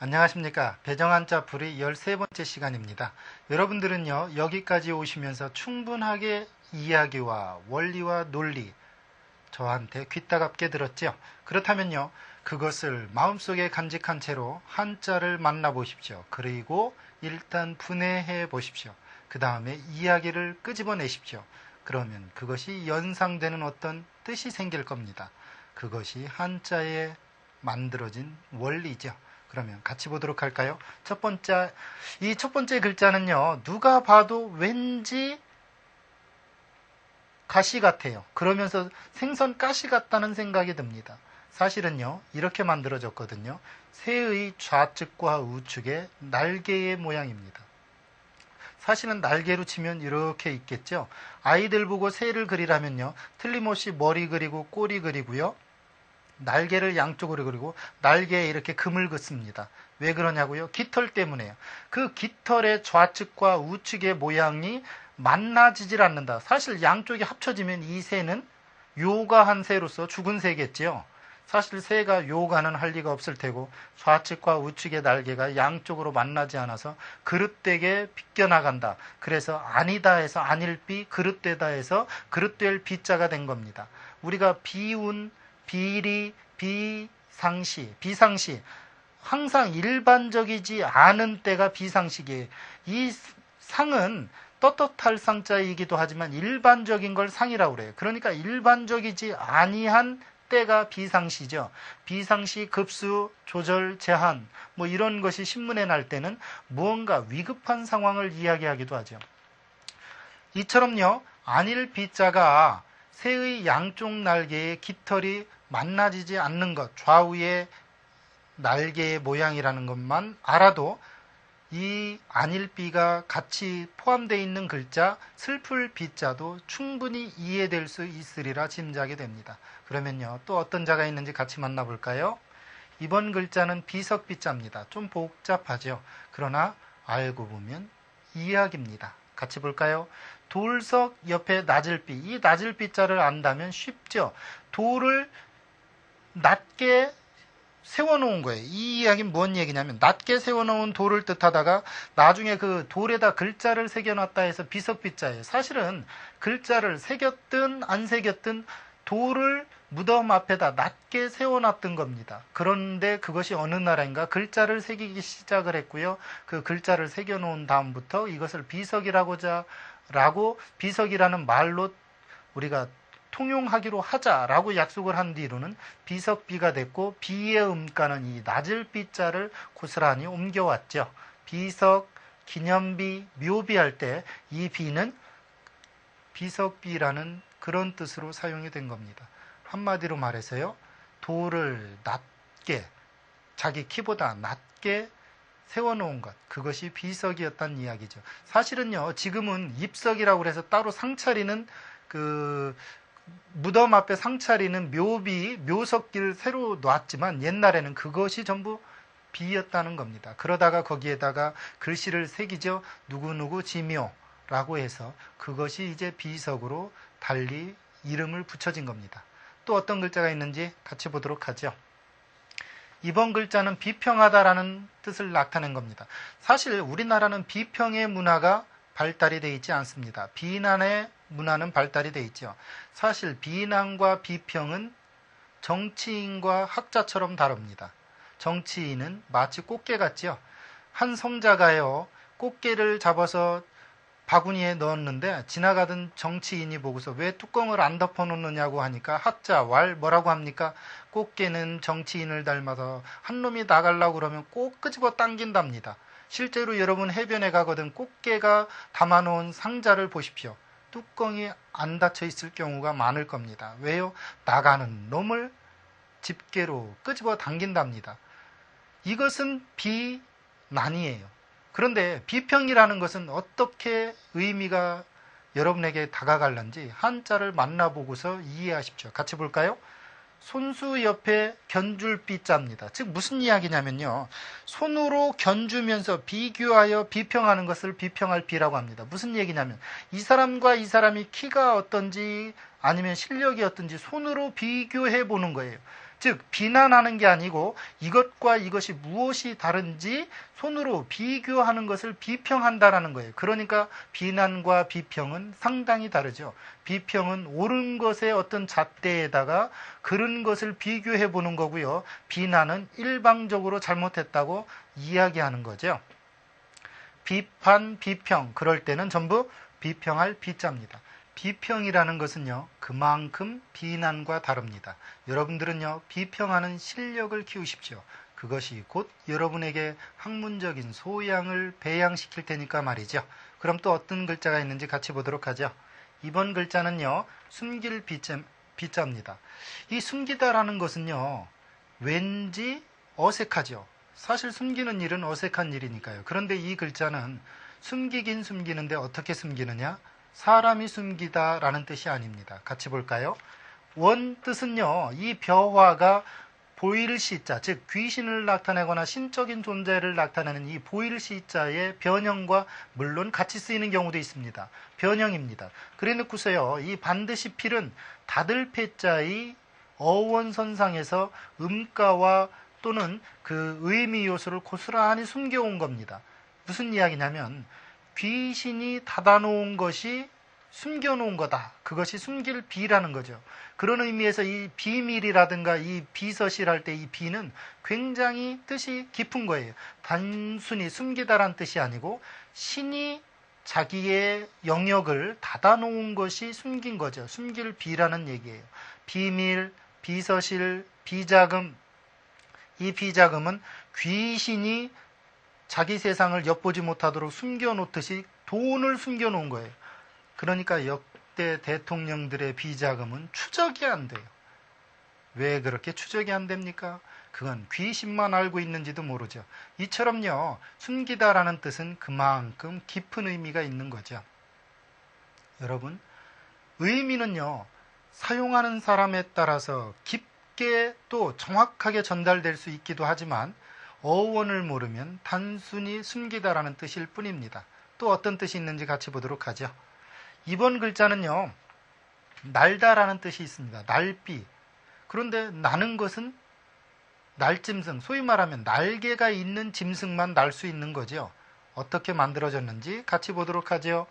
안녕하십니까. 배정한자 풀이 13번째 시간입니다. 여러분들은요, 여기까지 오시면서 충분하게 이야기와 원리와 논리 저한테 귀따갑게 들었죠. 그렇다면요, 그것을 마음속에 간직한 채로 한자를 만나보십시오. 그리고 일단 분해해 보십시오. 그 다음에 이야기를 끄집어내십시오. 그러면 그것이 연상되는 어떤 뜻이 생길 겁니다. 그것이 한자에 만들어진 원리죠. 그러면 같이 보도록 할까요? 이 첫 번째 글자는요, 누가 봐도 왠지 가시 같아요. 그러면서 생선 가시 같다는 생각이 듭니다. 사실은요, 이렇게 만들어졌거든요. 새의 좌측과 우측의 날개의 모양입니다. 사실은 날개로 치면 이렇게 있겠죠. 아이들 보고 새를 그리라면요, 틀림없이 머리 그리고 꼬리 그리고요, 날개를 양쪽으로 그리고 날개에 이렇게 금을 긋습니다. 왜 그러냐고요? 깃털 때문에요. 그 깃털의 좌측과 우측의 모양이 만나지질 않는다. 사실 양쪽이 합쳐지면 이 새는 요가한 새로서 죽은 새겠지요. 사실 새가 요가는 할 리가 없을 테고 좌측과 우측의 날개가 양쪽으로 만나지 않아서 그릇되게 비껴나간다. 그래서 아니다 해서 아닐비, 그릇되다 해서 그릇될 비자가 된 겁니다. 우리가 비운, 비리, 비상시 항상 일반적이지 않은 때가 비상식이에요. 이 상은 떳떳할 상자이기도 하지만 일반적인 걸 상이라고 그래요. 그러니까 일반적이지 아니한 때가 비상시죠. 비상시, 급수, 조절, 제한 뭐 이런 것이 신문에 날 때는 무언가 위급한 상황을 이야기하기도 하죠. 이처럼요, 안일 비자가 새의 양쪽 날개에 깃털이 만나지지 않는 것, 좌우의 날개의 모양이라는 것만 알아도 이 안일비가 같이 포함되어 있는 글자 슬플 비자도 충분히 이해될 수 있으리라 짐작이 됩니다. 그러면요, 또 어떤 자가 있는지 같이 만나볼까요? 이번 글자는 비석비자입니다. 좀 복잡하죠. 그러나 알고 보면 이야기입니다. 같이 볼까요? 돌석 옆에 낮을비, 이 낮을비자를 안다면 쉽죠. 돌을 낮게 세워놓은 거예요. 이 이야기는 뭔 얘기냐면 낮게 세워놓은 돌을 뜻하다가 나중에 그 돌에다 글자를 새겨놨다 해서 비석비자예요. 사실은 글자를 새겼든 안 새겼든 돌을 무덤 앞에다 낮게 세워놨던 겁니다. 그런데 그것이 어느 나라인가 글자를 새기기 시작을 했고요. 그 글자를 새겨놓은 다음부터 이것을 비석이라는 말로 우리가 통용하기로 하자라고 약속을 한 뒤로는 비석비가 됐고 비의 음가는 이 낮을 비자를 고스란히 옮겨왔죠. 비석, 기념비, 묘비 할 때 이 비는 비석비라는 그런 뜻으로 사용이 된 겁니다. 한마디로 말해서요, 돌을 낮게, 자기 키보다 낮게 세워놓은 것, 그것이 비석이었다는 이야기죠. 사실은요, 지금은 입석이라고 해서 따로 상차리는 무덤 앞에 상차리는 묘석기를 새로 놨지만 옛날에는 그것이 전부 비였다는 겁니다. 그러다가 거기에다가 글씨를 새기죠. 누구누구 지묘라고 해서 그것이 이제 비석으로 달리 이름을 붙여진 겁니다. 또 어떤 글자가 있는지 같이 보도록 하죠. 이번 글자는 비평하다라는 뜻을 나타낸 겁니다. 사실 우리나라는 비평의 문화가 발달이 되어 있지 않습니다. 비난의 문화는 발달이 되어 있죠. 사실 비난과 비평은 정치인과 학자처럼 다릅니다. 정치인은 마치 꽃게 같죠. 한 성자가요, 꽃게를 잡아서 바구니에 넣었는데 지나가던 정치인이 보고서 왜 뚜껑을 안 덮어놓느냐고 하니까 학자, 뭐라고 합니까? 꽃게는 정치인을 닮아서 한 놈이 나가려고 그러면 꼭 끄집어 당긴답니다. 실제로 여러분 해변에 가거든 꽃게가 담아놓은 상자를 보십시오. 뚜껑이 안 닫혀 있을 경우가 많을 겁니다. 왜요? 나가는 놈을 집게로 끄집어 당긴답니다. 이것은 비난이에요. 그런데 비평이라는 것은 어떻게 의미가 여러분에게 다가갈는지 한자를 만나보고서 이해하십시오. 같이 볼까요? 손수 옆에 견줄 비자입니다. 즉 무슨 이야기냐면요, 손으로 견주면서 비교하여 비평하는 것을 비평할 비라고 합니다. 무슨 얘기냐면 이 사람과 이 사람이 키가 어떤지 아니면 실력이 어떤지 손으로 비교해 보는 거예요. 즉 비난하는 게 아니고 이것과 이것이 무엇이 다른지 손으로 비교하는 것을 비평한다라는 거예요. 그러니까 비난과 비평은 상당히 다르죠. 비평은 옳은 것의 어떤 잣대에다가 그런 것을 비교해 보는 거고요. 비난은 일방적으로 잘못했다고 이야기하는 거죠. 비판, 비평, 그럴 때는 전부 비평할 비자입니다. 비평이라는 것은요, 그만큼 비난과 다릅니다. 여러분들은요, 비평하는 실력을 키우십시오. 그것이 곧 여러분에게 학문적인 소양을 배양시킬 테니까 말이죠. 그럼 또 어떤 글자가 있는지 같이 보도록 하죠. 이번 글자는요, 숨길 비자입니다. 이 숨기다라는 것은요, 왠지 어색하죠. 사실 숨기는 일은 어색한 일이니까요. 그런데 이 글자는 숨기긴 숨기는데 어떻게 숨기느냐? 사람이 숨기다라는 뜻이 아닙니다. 같이 볼까요? 원 뜻은요, 이 벼화가 보일 시자, 즉 귀신을 나타내거나 신적인 존재를 나타내는 이 보일 시자의 변형과 물론 같이 쓰이는 경우도 있습니다. 변형입니다. 그래 놓고서요, 이 반드시 필은 닫을 패자의 어원선상에서 음가와 또는 그 의미 요소를 고스란히 숨겨온 겁니다. 무슨 이야기냐면 귀신이 닫아놓은 것이 숨겨놓은 거다. 그것이 숨길 비라는 거죠. 그런 의미에서 이 비밀이라든가 이 비서실할 때 이 비는 굉장히 뜻이 깊은 거예요. 단순히 숨기다란 뜻이 아니고 신이 자기의 영역을 닫아놓은 것이 숨긴 거죠. 숨길 비라는 얘기예요. 비밀, 비서실, 비자금. 이 비자금은 귀신이 자기 세상을 엿보지 못하도록 숨겨놓듯이 돈을 숨겨놓은 거예요. 그러니까 역대 대통령들의 비자금은 추적이 안 돼요. 왜 그렇게 추적이 안 됩니까? 그건 귀신만 알고 있는지도 모르죠. 이처럼요, 숨기다라는 뜻은 그만큼 깊은 의미가 있는 거죠. 여러분, 의미는요, 사용하는 사람에 따라서 깊게 또 정확하게 전달될 수 있기도 하지만 어원을 모르면 단순히 숨기다라는 뜻일 뿐입니다. 또 어떤 뜻이 있는지 같이 보도록 하죠. 이번 글자는요, 날다라는 뜻이 있습니다. 날비. 그런데 나는 것은 날짐승, 소위 말하면 날개가 있는 짐승만 날 수 있는 거죠. 어떻게 만들어졌는지 같이 보도록 하죠.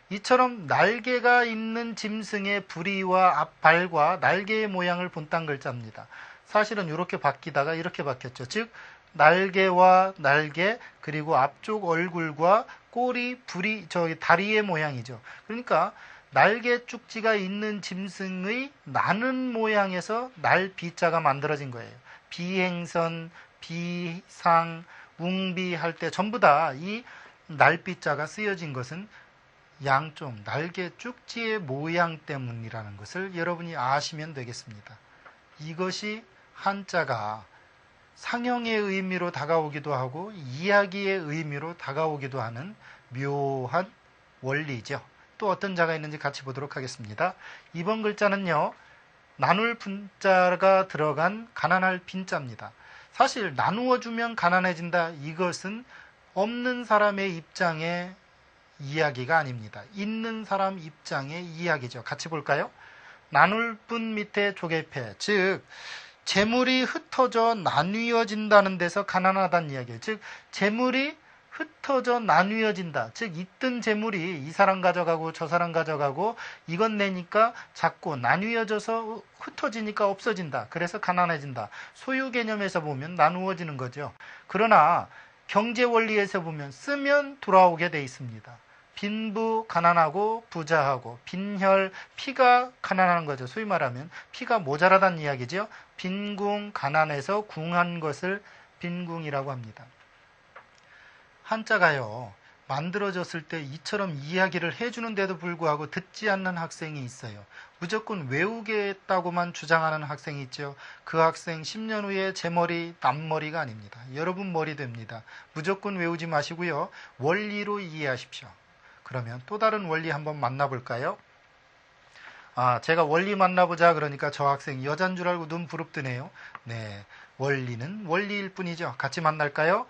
이처럼 날개가 있는 짐승의 부리와 앞발과 날개의 모양을 본딴 글자입니다. 사실은 이렇게 바뀌다가 이렇게 바뀌었죠. 즉 날개와 날개, 그리고 앞쪽 얼굴과 꼬리, 부리, 다리의 모양이죠. 그러니까 날개 쭉지가 있는 짐승의 나는 모양에서 날비자가 만들어진 거예요. 비행선, 비상, 웅비 할 때 전부 다 이 날비자가 쓰여진 것은 양쪽 날개 쭉지의 모양 때문이라는 것을 여러분이 아시면 되겠습니다. 이것이 한자가 상형의 의미로 다가오기도 하고 이야기의 의미로 다가오기도 하는 묘한 원리죠. 또 어떤 자가 있는지 같이 보도록 하겠습니다. 이번 글자는요, 나눌 분자가 들어간 가난할 빈자입니다. 사실 나누어주면 가난해진다, 이것은 없는 사람의 입장의 이야기가 아닙니다. 있는 사람 입장의 이야기죠. 같이 볼까요? 나눌 분 밑에 조개패, 즉 재물이 흩어져 나뉘어진다는 데서 가난하다는 이야기예요. 즉 재물이 흩어져 나뉘어진다. 즉 있던 재물이 이 사람 가져가고 저 사람 가져가고 이건 내니까 작고 나뉘어져서 흩어지니까 없어진다. 그래서 가난해진다. 소유 개념에서 보면 나누어지는 거죠. 그러나 경제 원리에서 보면 쓰면 돌아오게 돼 있습니다. 빈부 가난하고 부자하고 빈혈 피가 가난한 거죠. 소위 말하면 피가 모자라다는 이야기죠. 빈궁 가난해서 궁한 것을 빈궁이라고 합니다. 한자가요, 만들어졌을 때 이처럼 이야기를 해주는데도 불구하고 듣지 않는 학생이 있어요. 무조건 외우겠다고만 주장하는 학생이 있죠. 그 학생 10년 후에 제 머리 남머리가 아닙니다. 여러분 머리 됩니다. 무조건 외우지 마시고요, 원리로 이해하십시오. 그러면 또 다른 원리 한번 만나볼까요? 제가 원리 만나보자 그러니까 저 학생 여잔 줄 알고 눈 부릅뜨네요. 네, 원리는 원리일 뿐이죠. 같이 만날까요?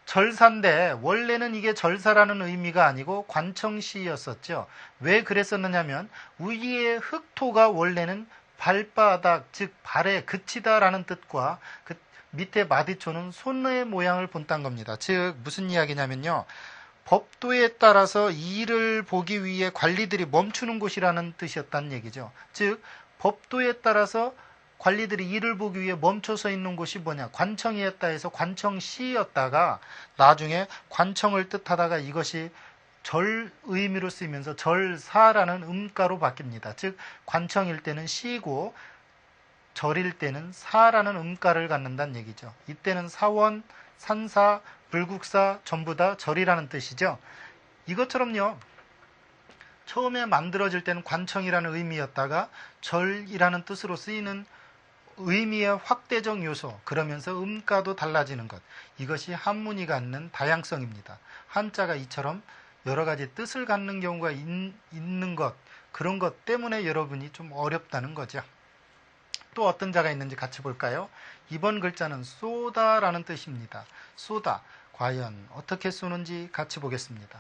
절사인데 원래는 이게 절사라는 의미가 아니고 관청시였었죠. 왜 그랬었느냐면 위의 흑토가 원래는 발바닥, 즉 발에 그치다라는 뜻과 그 밑에 마디초는 손의 모양을 본딴 겁니다. 즉 무슨 이야기냐면요. 법도에 따라서 일을 보기 위해 관리들이 멈추는 곳이라는 뜻이었다는 얘기죠. 즉 법도에 따라서 관리들이 일을 보기 위해 멈춰서 있는 곳이 뭐냐, 관청이었다 해서 관청시였다가 나중에 관청을 뜻하다가 이것이 절 의미로 쓰이면서 절사라는 음가로 바뀝니다. 즉 관청일 때는 시고 절일 때는 사라는 음가를 갖는다는 얘기죠. 이때는 사원, 산사, 불국사 전부 다 절이라는 뜻이죠. 이것처럼요, 처음에 만들어질 때는 관청이라는 의미였다가 절이라는 뜻으로 쓰이는 의미의 확대적 요소, 그러면서 음가도 달라지는 것, 이것이 한문이 갖는 다양성입니다. 한자가 이처럼 여러 가지 뜻을 갖는 경우가 있는 것, 그런 것 때문에 여러분이 좀 어렵다는 거죠. 또 어떤 자가 있는지 같이 볼까요? 이번 글자는 쏘다라는 뜻입니다. 쏘다, 과연 어떻게 쏘는지 같이 보겠습니다.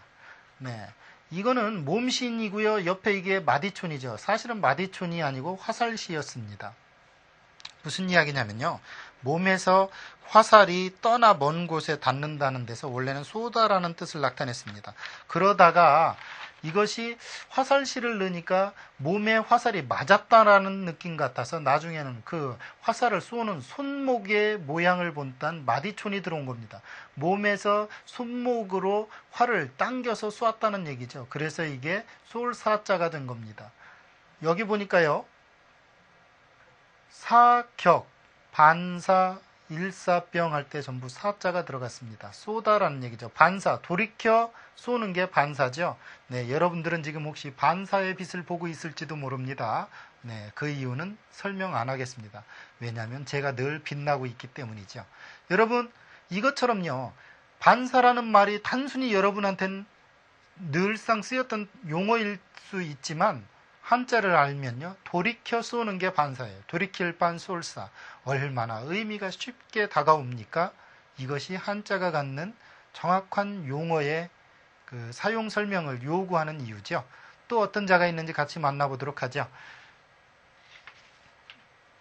네, 이거는 몸신이고요. 옆에 이게 마디촌이죠. 사실은 마디촌이 아니고 화살시였습니다. 무슨 이야기냐면요, 몸에서 화살이 떠나 먼 곳에 닿는다는 데서 원래는 쏘다라는 뜻을 나타냈습니다. 그러다가 이것이 화살시를 넣으니까 몸에 화살이 맞았다라는 느낌 같아서 나중에는 그 화살을 쏘는 손목의 모양을 본딴 마디촌이 들어온 겁니다. 몸에서 손목으로 활을 당겨서 쏘았다는 얘기죠. 그래서 이게 쏠사자가 된 겁니다. 여기 보니까요, 사격, 반사, 일사병 할 때 전부 사자가 들어갔습니다. 쏘다라는 얘기죠. 반사, 돌이켜 쏘는 게 반사죠. 네, 여러분들은 지금 혹시 반사의 빛을 보고 있을지도 모릅니다. 네, 그 이유는 설명 안 하겠습니다. 왜냐하면 제가 늘 빛나고 있기 때문이죠. 여러분, 이것처럼요, 반사라는 말이 단순히 여러분한테는 늘상 쓰였던 용어일 수 있지만 한자를 알면요, 돌이켜 쏘는 게 반사예요. 돌이킬 반 쏠사. 얼마나 의미가 쉽게 다가옵니까? 이것이 한자가 갖는 정확한 용어의 그 사용 설명을 요구하는 이유죠. 또 어떤 자가 있는지 같이 만나보도록 하죠.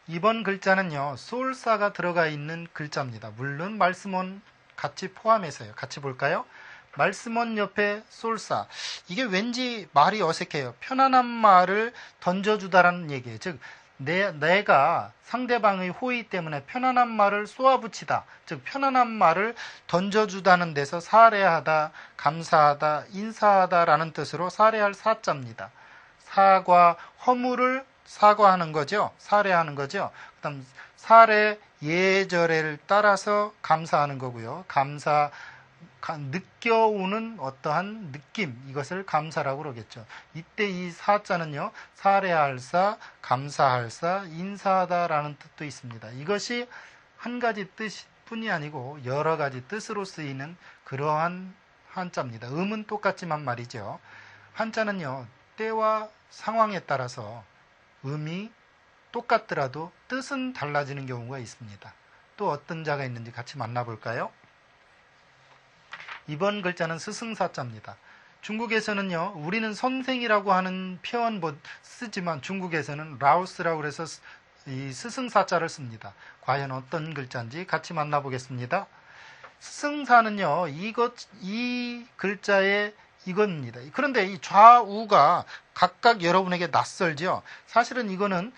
이번 글자는요, 쏠사가 들어가 있는 글자입니다. 물론 말씀원 같이 포함해서요. 같이 볼까요? 말씀원 옆에 쏠사. 이게 왠지 말이 어색해요. 편안한 말을 던져주다라는 얘기예요. 즉 내가 상대방의 호의 때문에 편안한 말을 쏘아붙이다, 즉 편안한 말을 던져주다는 데서 사례하다, 감사하다, 인사하다라는 뜻으로 사례할 사자입니다. 사과, 허물을 사과하는 거죠. 사례하는 거죠. 그 다음 사례, 예절을 따라서 감사하는 거고요. 감사, 느껴오는 어떠한 느낌, 이것을 감사라고 그러겠죠. 이때 이 사자는요, 사례할 사, 감사할 사, 인사하다라는 뜻도 있습니다. 이것이 한 가지 뜻뿐이 아니고 여러 가지 뜻으로 쓰이는 그러한 한자입니다. 음은 똑같지만 말이죠. 한자는요, 때와 상황에 따라서 음이 똑같더라도 뜻은 달라지는 경우가 있습니다. 또 어떤 자가 있는지 같이 만나볼까요? 이번 글자는 스승사자입니다. 중국에서는요, 우리는 선생이라고 하는 표현 쓰지만 중국에서는 라오스라고 해서 이 스승사자를 씁니다. 과연 어떤 글자인지 같이 만나보겠습니다. 스승사는요, 이 글자의 이겁니다. 그런데 이 좌우가 각각 여러분에게 낯설죠. 사실은 이거는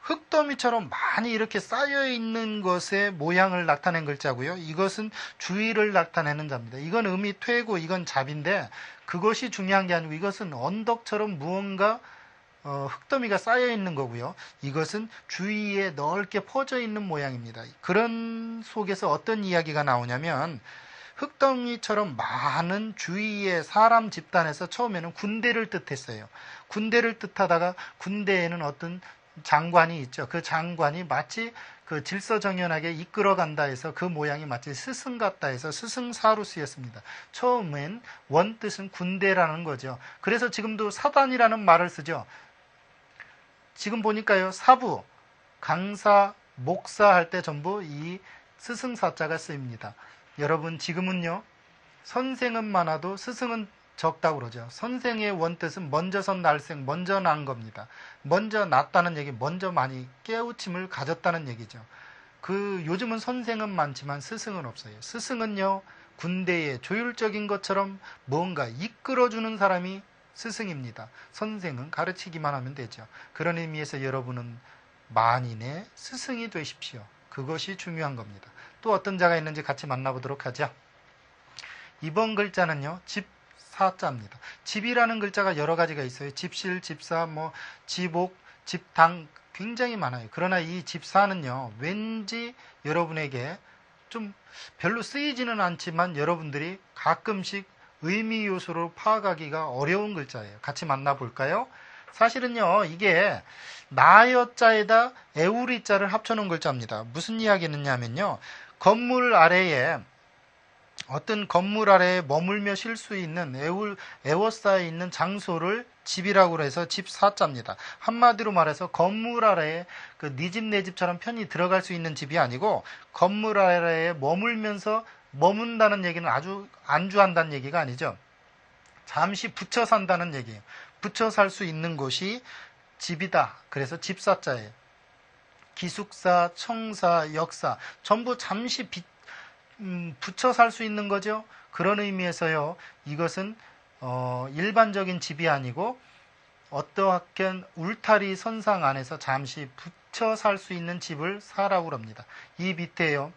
흙더미처럼 많이 이렇게 쌓여 있는 것의 모양을 나타낸 글자고요. 이것은 주의를 나타내는 자입니다. 이건 음이 퇴고 이건 잡인데 그것이 중요한 게 아니고 이것은 언덕처럼 무언가 흙더미가 쌓여 있는 거고요. 이것은 주위에 넓게 퍼져 있는 모양입니다. 그런 속에서 어떤 이야기가 나오냐면 흙더미처럼 많은 주위의 사람 집단에서 처음에는 군대를 뜻했어요. 군대를 뜻하다가 군대에는 어떤 장관이 있죠. 그 장관이 마치 그 질서정연하게 이끌어간다 해서 그 모양이 마치 스승 같다 해서 스승사로 쓰였습니다. 처음엔 원뜻은 군대라는 거죠. 그래서 지금도 사단이라는 말을 쓰죠. 지금 보니까요, 사부, 강사, 목사 할 때 전부 이 스승사자가 쓰입니다. 여러분, 지금은요, 선생은 많아도 스승은 적다고 그러죠. 선생의 원뜻은 먼저선 날생, 먼저 난 겁니다. 먼저 났다는 얘기, 먼저 많이 깨우침을 가졌다는 얘기죠. 요즘은 선생은 많지만 스승은 없어요. 스승은요, 군대의 조율적인 것처럼 뭔가 이끌어주는 사람이 스승입니다. 선생은 가르치기만 하면 되죠. 그런 의미에서 여러분은 만인의 스승이 되십시오. 그것이 중요한 겁니다. 또 어떤 자가 있는지 같이 만나보도록 하죠. 이번 글자는요, 집사자입니다. 집이라는 글자가 여러 가지가 있어요. 집실, 집사, 집옥, 집당 굉장히 많아요. 그러나 이 집사는요, 왠지 여러분에게 좀 별로 쓰이지는 않지만 여러분들이 가끔씩 의미 요소로 파악하기가 어려운 글자예요. 같이 만나볼까요? 사실은요, 이게 나여자에다 에우리자를 합쳐놓은 글자입니다. 무슨 이야기느냐면요, 어떤 건물 아래에 머물며 쉴 수 있는 에워싸여 있는 장소를 집이라고 해서 집사자입니다. 한마디로 말해서 건물 아래에 네 집 내 집처럼 편히 들어갈 수 있는 집이 아니고 건물 아래에 머문다는 얘기는 아주 안주한다는 얘기가 아니죠. 잠시 붙여 산다는 얘기예요. 붙여 살 수 있는 곳이 집이다. 그래서 집사자예요. 기숙사, 청사, 역사 전부 잠시 붙여 살 수 있는 거죠. 그런 의미에서요, 이것은 일반적인 집이 아니고 어떠한 울타리 선상 안에서 잠시 붙여 살 수 있는 집을 사라고 합니다. 이 밑에요,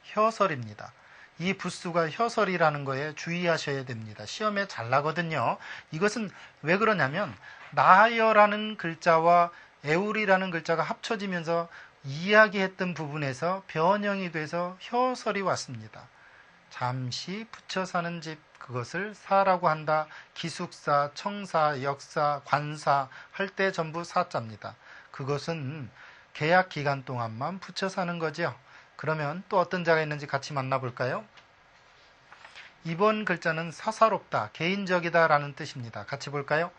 혀설입니다. 이 부수가 혀설이라는 거에 주의하셔야 됩니다. 시험에 잘 나거든요. 이것은 왜 그러냐면 나여라는 글자와 에울이라는 글자가 합쳐지면서 이야기했던 부분에서 변형이 돼서 혀설이 왔습니다. 잠시 붙여 사는 집, 그것을 사라고 한다. 기숙사, 청사, 역사, 관사 할 때 전부 사자입니다. 그것은 계약 기간 동안만 붙여 사는 거죠. 그러면 또 어떤 자가 있는지 같이 만나볼까요? 이번 글자는 사사롭다, 개인적이다 라는 뜻입니다. 같이 볼까요?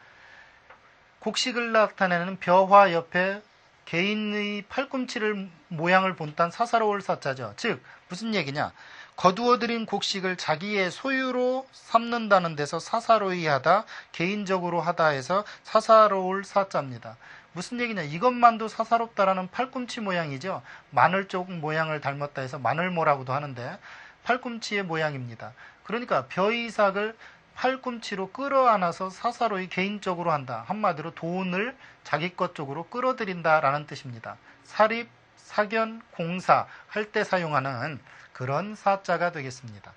곡식을 나타내는 벼화 옆에 개인의 팔꿈치를 모양을 본딴 사사로울 사자죠. 즉 무슨 얘기냐? 거두어들인 곡식을 자기의 소유로 삼는다는 데서 사사로이 하다, 개인적으로 하다 해서 사사로울 사자입니다. 무슨 얘기냐? 이것만도 사사롭다라는 팔꿈치 모양이죠. 마늘 쪽 모양을 닮았다 해서 마늘모라고도 하는데 팔꿈치의 모양입니다. 그러니까 벼이삭을 팔꿈치로 끌어안아서 사사로이 개인적으로 한다. 한마디로 돈을 자기 것 쪽으로 끌어들인다라는 뜻입니다. 사립, 사견, 공사 할 때 사용하는 그런 사자가 되겠습니다.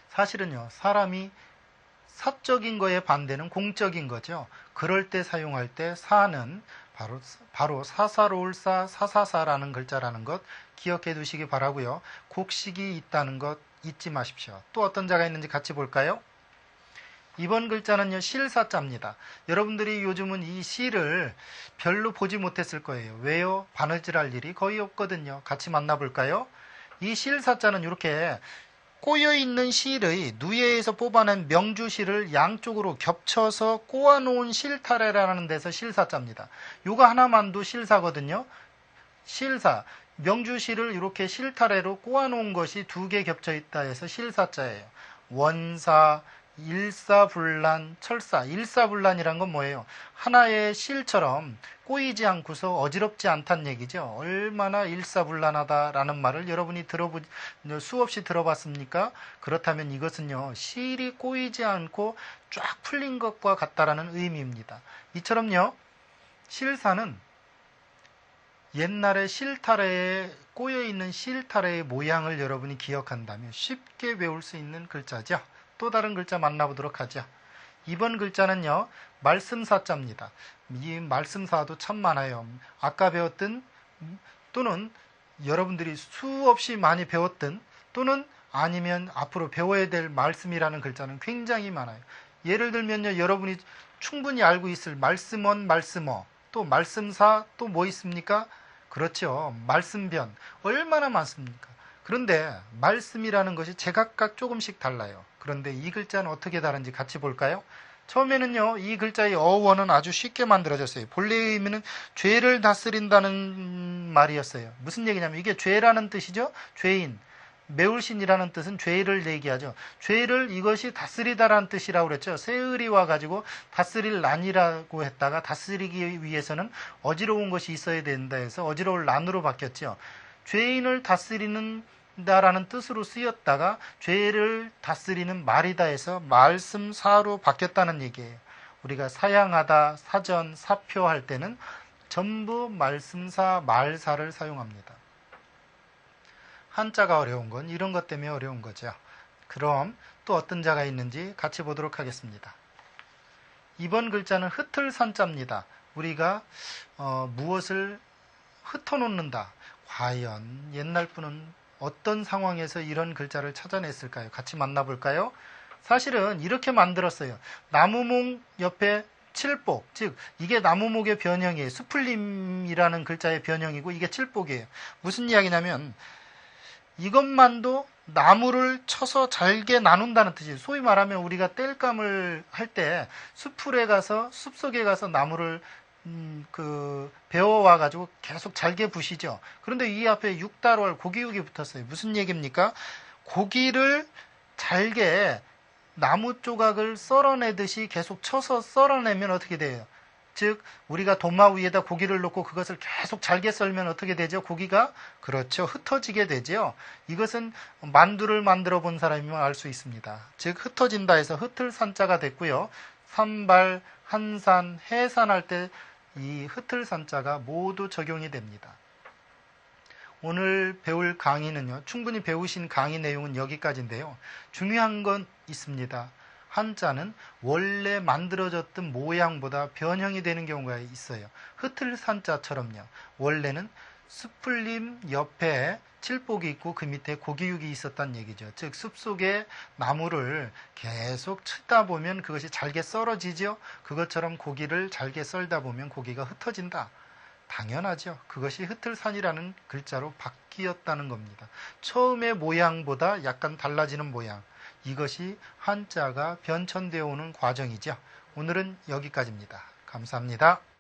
사실은요, 사람이 사적인 거에 반대는 공적인 거죠. 그럴 때 사용할 때 사는 바로 사사로울 사, 사사사라는 글자라는 것 기억해 두시기 바라고요. 곡식이 있다는 것 잊지 마십시오. 또 어떤 자가 있는지 같이 볼까요? 이번 글자는요, 실사자입니다. 여러분들이 요즘은 이 실을 별로 보지 못했을 거예요. 왜요? 바느질할 일이 거의 없거든요. 같이 만나볼까요? 이 실사자는 이렇게 꼬여있는 실의 누에에서 뽑아낸 명주실을 양쪽으로 겹쳐서 꼬아놓은 실타래라는 데서 실사자입니다. 요거 하나만도 실사거든요. 실사, 명주실을 이렇게 실타래로 꼬아놓은 것이 두 개 겹쳐있다 해서 실사자예요. 원사, 일사불란, 철사. 일사불란이란 건 뭐예요? 하나의 실처럼 꼬이지 않고서 어지럽지 않다는 얘기죠. 얼마나 일사불란하다라는 말을 여러분이 수없이 들어봤습니까? 그렇다면 이것은요, 실이 꼬이지 않고 쫙 풀린 것과 같다라는 의미입니다. 이처럼요, 실사는 옛날에 실타래에 꼬여있는 실타래의 모양을 여러분이 기억한다면 쉽게 외울 수 있는 글자죠. 또 다른 글자 만나보도록 하죠. 이번 글자는요, 말씀사자입니다. 이 말씀사도 참 많아요. 아까 배웠던 또는 여러분들이 수없이 많이 배웠던 또는 아니면 앞으로 배워야 될 말씀이라는 글자는 굉장히 많아요. 예를 들면요, 여러분이 충분히 알고 있을 말씀원, 말씀어, 또 말씀사, 또 뭐 있습니까? 그렇죠. 말씀변. 얼마나 많습니까? 그런데 말씀이라는 것이 제각각 조금씩 달라요. 그런데 이 글자는 어떻게 다른지 같이 볼까요? 처음에는요, 이 글자의 어원은 아주 쉽게 만들어졌어요. 본래의 의미는 죄를 다스린다는 말이었어요. 무슨 얘기냐면 이게 죄라는 뜻이죠. 죄인. 매울신이라는 뜻은 죄를 얘기하죠. 죄를 이것이 다스리다라는 뜻이라고 그랬죠. 세을이 와가지고 다스릴 난이라고 했다가 다스리기 위해서는 어지러운 것이 있어야 된다 해서 어지러울 난으로 바뀌었죠. 죄인을 다스리는 다라는 뜻으로 쓰였다가 죄를 다스리는 말이다 해서 말씀사로 바뀌었다는 얘기예요. 우리가 사양하다, 사전, 사표 할 때는 전부 말씀사, 말사를 사용합니다. 한자가 어려운 건 이런 것 때문에 어려운 거죠. 그럼 또 어떤 자가 있는지 같이 보도록 하겠습니다. 이번 글자는 흩을산자입니다. 우리가 무엇을 흩어놓는다. 과연 옛날 분은 어떤 상황에서 이런 글자를 찾아냈을까요? 같이 만나볼까요? 사실은 이렇게 만들었어요. 나무목 옆에 칠복, 즉 이게 나무목의 변형이에요. 수풀림이라는 글자의 변형이고 이게 칠복이에요. 무슨 이야기냐면 이것만도 나무를 쳐서 잘게 나눈다는 뜻이에요. 소위 말하면 우리가 땔감을 할 때 숲풀에 가서 숲속에 가서 나무를 베어와 가지고 계속 잘게 부시죠. 그런데 이 앞에 육달월 고기육이 붙었어요. 무슨 얘기입니까? 고기를 잘게 나무 조각을 썰어내듯이 계속 쳐서 썰어내면 어떻게 돼요? 즉 우리가 도마 위에다 고기를 놓고 그것을 계속 잘게 썰면 어떻게 되죠? 고기가 그렇죠. 흩어지게 되죠. 이것은 만두를 만들어 본 사람이면 알 수 있습니다. 즉 흩어진다 해서 흩을산자가 됐고요. 산발, 한산, 해산할 때 이 흩을산자가 모두 적용이 됩니다. 오늘 배울 강의는요. 충분히 배우신 강의 내용은 여기까지인데요. 중요한 건 있습니다. 한자는 원래 만들어졌던 모양보다 변형이 되는 경우가 있어요. 흩을산자처럼요. 원래는 숲풀림 옆에 칠복이 있고 그 밑에 고기육이 있었다는 얘기죠. 즉 숲속에 나무를 계속 치다 보면 그것이 잘게 썰어지죠. 그것처럼 고기를 잘게 썰다 보면 고기가 흩어진다. 당연하죠. 그것이 흩을산이라는 글자로 바뀌었다는 겁니다. 처음의 모양보다 약간 달라지는 모양. 이것이 한자가 변천되어 오는 과정이죠. 오늘은 여기까지입니다. 감사합니다.